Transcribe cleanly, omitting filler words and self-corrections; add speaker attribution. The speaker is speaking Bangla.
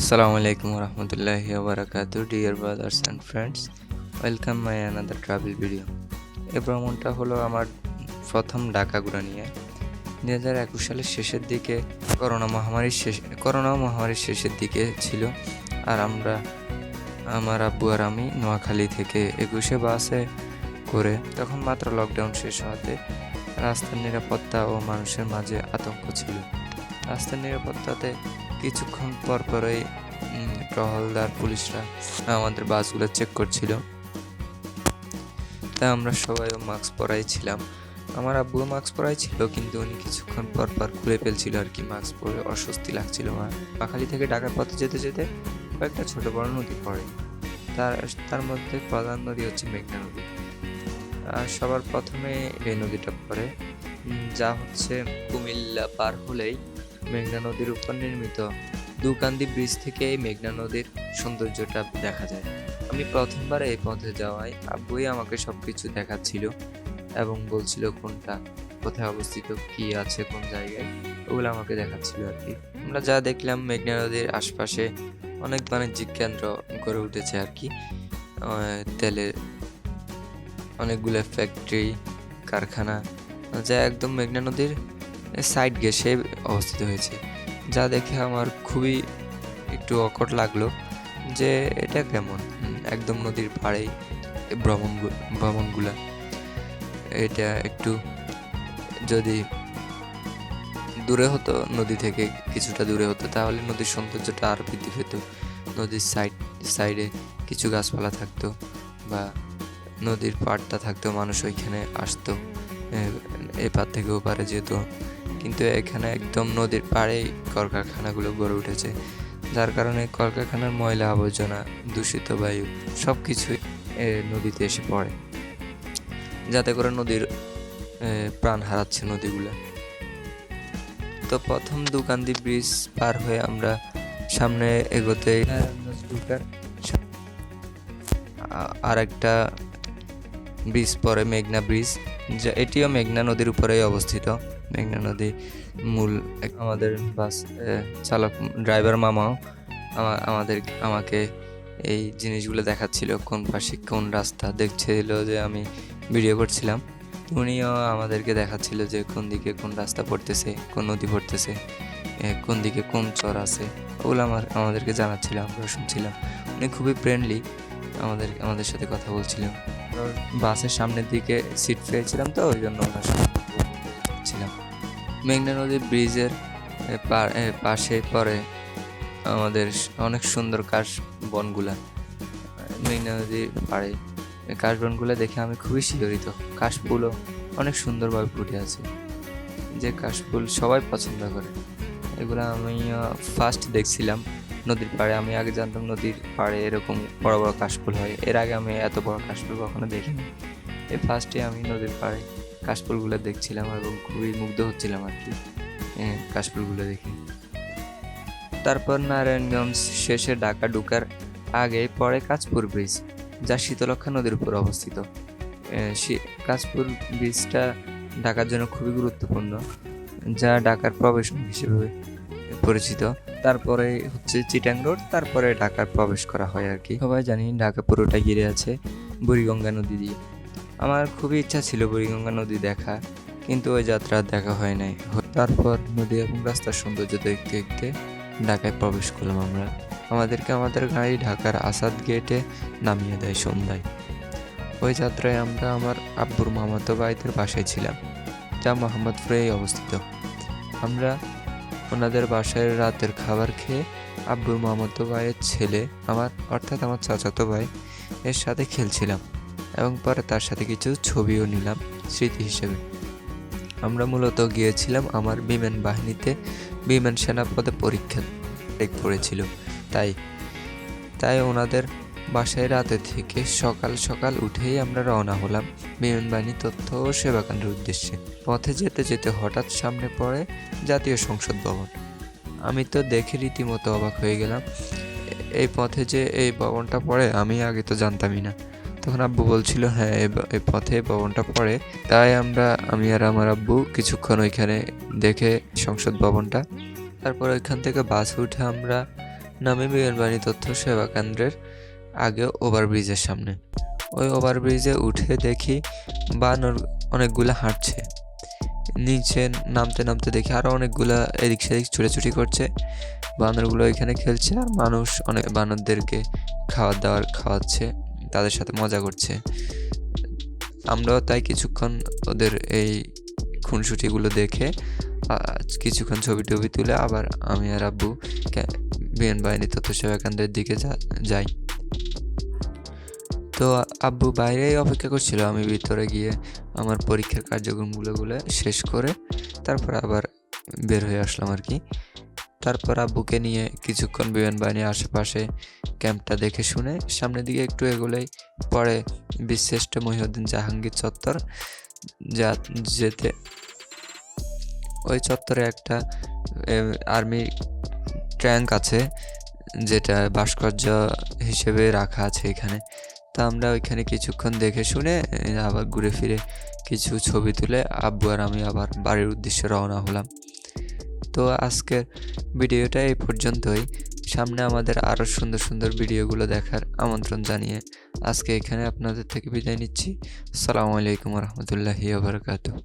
Speaker 1: Assalamu alaikum warahmatullahi wabarakatuh, dear brothers and friends. Welcome my another travel video. এই ভ্রমণটা হলো আমার প্রথম ঢাকা ঘোরা নিয়ে। 2021 সালের শেষের দিকে করোনা মহামারীর শেষের দিকে ছিল। আর আমার আব্বু আর আমি নোয়াখালী থেকে 21-এ বাসে করে, তখন মাত্র লকডাউন শেষ হওয়াতে রাস্তার নিরাপত্তা ও মানুষের মাঝে আতঙ্ক ছিল। রাস্তার নিরাপত্তাতে কিছুক্ষণ পরপরই টহলদার পুলিশরা আমাদের বাসগুলো চেক করছিল, তাই আমরা সবাইও মাস্ক পরাই ছিলাম। আমার আব্বুও মাস্ক পরাই ছিল, কিন্তু উনি কিছুক্ষণ পর খুলে ফেলছিল আর কি। মাস্ক পরে অস্বস্তি লাগছিল। নোয়াখালী থেকে ঢাকার পথে যেতে যেতে কয়েকটা ছোট বড় নদী পড়ে। তার মধ্যে প্রধান নদী হচ্ছে মেঘনা নদী। আর সবার প্রথমে এই নদীটা পড়ে, যা হচ্ছে কুমিল্লা পার হলেই মেঘনা নদীর উপর নির্মিত দুকান্দি ব্রিজ থেকে এই মেঘনা নদীর সৌন্দর্যটা দেখা যায়। আমি প্রথমবার এই পথে যাওয়ায় আব্বুই আমাকে সবকিছু দেখাচ্ছিল এবং বলছিল কোথায় অবস্থিত, কি আছে কোন জায়গায়, ওগুলো আমাকে দেখাচ্ছিল আর কি। আমরা যা দেখলাম, মেঘনা নদীর আশপাশে অনেক বাণিজ্যিক কেন্দ্র গড়ে উঠেছে আর কি। তেলের অনেকগুলো ফ্যাক্টরি, কারখানা, যা একদম মেঘনা নদীর সাইড ঘেঁষে অবস্থিত হয়েছে। যা দেখে আমার খুবই একটু অকট লাগলো যে এটা কেমন, একদম নদীর পাড়েই ভ্রমণগুলা। এটা একটু যদি দূরে হতো, নদী থেকে কিছুটা দূরে হতো, তাহলে নদীর সৌন্দর্যটা আরও বৃদ্ধি পেত। নদীর সাইডে কিছু গাছপালা থাকতো বা নদীর পাড়টা থাকতো, মানুষ ওইখানে আসতো, এপার থেকে ওপারে যেত। কিন্তু এখানে একদম নদীর পাড়েই কলকারখানাগুলো গড়ে উঠেছে, যার কারণে কলকারখানার ময়লা আবর্জনা, দূষিত বায়ু সব কিছুই নদীতে এসে পড়ে, যাতে করে নদীর প্রাণ হারাচ্ছে নদীগুলা। তো প্রথম দুকান্দি ব্রিজ পার হয়ে আমরা সামনে এগোতে আর একটা ব্রিজ পরে মেঘনা ব্রিজ, যা এটিও মেঘনা নদীর উপরেই অবস্থিত। মেঘনা নদী মূল আমাদের বাস চালক ড্রাইভার মামাও আমাকে এই জিনিসগুলো দেখাচ্ছিল, কোন পাশে কোন রাস্তা দেখছিল, যে আমি ভিডিও করছিলাম। উনিও আমাদেরকে দেখাচ্ছিল যে কোন দিকে কোন রাস্তা পড়তেছে, কোন নদী পড়তেছে, কোন দিকে কোন চর আছে, ওগুলো আমাদেরকে জানাচ্ছিল, আমরা শুনছিলাম। উনি খুবই ফ্রেন্ডলি, আমাদের সাথে কথা বলছিলাম। বাসের সামনের দিকে সিট পেয়েছিলাম, তো ওই জন্য ওনার সাথে ছিলাম। মেঘনা নদীর ব্রিজের পাশে পরে আমাদের অনেক সুন্দর কাশ বনগুলা। মেঘনা নদীর পাড়ে কাশ বনগুলা দেখে আমি খুবই শিহরিত। কাশফুলও অনেক সুন্দরভাবে ফুটে আছে, যে কাশফুল সবাই পছন্দ করে। এগুলো আমি ফার্স্ট দেখছিলাম নদীর পাড়ে। আমি আগে জানতাম নদীর পাড়ে এরকম বড় বড় কাশফুল হয়, এর আগে আমি এত বড় কাশফুল কখনো দেখিনি। এই ফার্স্টে আমি নদীর পাড়ে কাশফুলগুলো দেখছিলাম এবং খুবই মুগ্ধ হচ্ছিলাম আর কি কাশফুলগুলো দেখে। তারপর নারায়ণগঞ্জ শেষে ঢাকা ঢুকার আগে পড়ে কাঁচপুর ব্রিজ, যা শীতলক্ষ্যা নদীর উপর অবস্থিত। কাঁচপুর ব্রিজটা ঢাকার জন্য খুবই গুরুত্বপূর্ণ, যা ঢাকার প্রবেশ হিসেবে পরিচিত। তারপরে হচ্ছে চিটাং রোড, তারপরে ঢাকার প্রবেশ করা হয় আর কি। সবাই জানি ঢাকা পুরোটা ঘিরে আছে বুড়িগঙ্গা নদী দিয়ে। আমার খুবই ইচ্ছা ছিল বুড়িগঙ্গা নদী দেখা, কিন্তু ওই যাত্রা দেখা হয় নাই। তারপর নদী এবং রাস্তার সৌন্দর্য দেখতে দেখতে ঢাকায় প্রবেশ করলাম আমরা। আমাদের গাড়ি ঢাকার আসাদ গেটে নামিয়ে দেয় সন্ধ্যায়। ওই যাত্রায় আমরা আমার আব্বুর মামাতো ভাইদের বাসায় ছিলাম, যা মোহাম্মদপুরেই অবস্থিত। আমরা ওনাদের বাসায় রাতের খাবার খেয়ে আব্বুর মামাতো ভাইয়ের ছেলে অর্থাৎ আমার চাচাতো ভাই এর সাথে খেলছিলাম এবং পরে তার সাথে কিছু ছবিও নিলাম স্মৃতি হিসেবে। আমরা মূলত গিয়েছিলাম আমার বিমান বাহিনীতে বিমান সেনাপদে পরীক্ষা পড়েছিল, তাই ওনাদের বাসায় রাতে থেকে সকাল সকাল উঠেই আমরা রওনা হলাম বিমান বাহিনী তথ্য ও সেবা কেন্দ্রের উদ্দেশ্যে। পথে যেতে যেতে হঠাৎ সামনে পড়ে জাতীয় সংসদ ভবন। আমি তো দেখে রীতিমতো অবাক হয়ে গেলাম। এই পথে যে এই ভবনটা পড়ে আমি আগে তো জানতামই না। তখন আব্বু বলছিল হ্যাঁ এই পথে ভবনটা পড়ে। তাই আমি আর আমার আব্বু কিছুক্ষণ ওইখানে দেখে সংসদ ভবনটা, তারপর ওইখান থেকে বাসে উঠে আমরা নামে বিমানবাহিনী তথ্য সেবা কেন্দ্রের আগে ওভারব্রিজের সামনে। ওই ওভারব্রিজে উঠে দেখি বানর অনেকগুলো হাঁটছে। নিচে নামতে নামতে দেখি আরও অনেকগুলা এদিক সেদিক ছুটাছুটি করছে। বানরগুলো এখানে খেলছে আর মানুষ অনেক বানরদেরকে দাওয়ার খাওয়াচ্ছে, তাদের সাথে মজা করছে। আমরাও তাই কিছুক্ষণ ওদের এই খুনসুটিগুলো দেখে কিছুক্ষণ ছবি টবি তুলে আবার আমি আর আব্বু বিমানবাহিনী তথ্য সেবা কেন্দ্রের দিকে যাই। তো আব্বু বাইরেই অপেক্ষা করছিল, আমি ভিতরে গিয়ে আমার পরীক্ষার কার্যক্রমগুলো শেষ করে তারপর আবার বের হয়ে আসলাম আর কি। তারপর আব্বুকে নিয়ে কিছুক্ষণ বিমানবাহিনীর আশেপাশে ক্যাম্পটা দেখে শুনে সামনের দিকে একটু এগোলেই পরে বীরশ্রেষ্ঠ মহিউদ্দিন জাহাঙ্গীর চত্বর যেতে ওই চত্বরে একটা আর্মি ট্যাঙ্ক আছে, যেটা ভাস্কর্য হিসেবে রাখা আছে এখানে। তা আমরা ওইখানে কিছুক্ষণ দেখে শুনে আবার ঘুরে ফিরে কিছু ছবি তুলে আব্বু আর আমি আবার বাড়ির উদ্দেশ্যে রওনা হলাম। তো আজকের ভিডিওটা এই পর্যন্তই। সামনে আমাদের আরও সুন্দর সুন্দর ভিডিওগুলো দেখার আমন্ত্রণ জানিয়ে আজকে এখানে আপনাদের থেকে বিদায় নিচ্ছি। আসসালামু আলাইকুম রহমতুল্লাহি ওয়া বারাকাতুহু।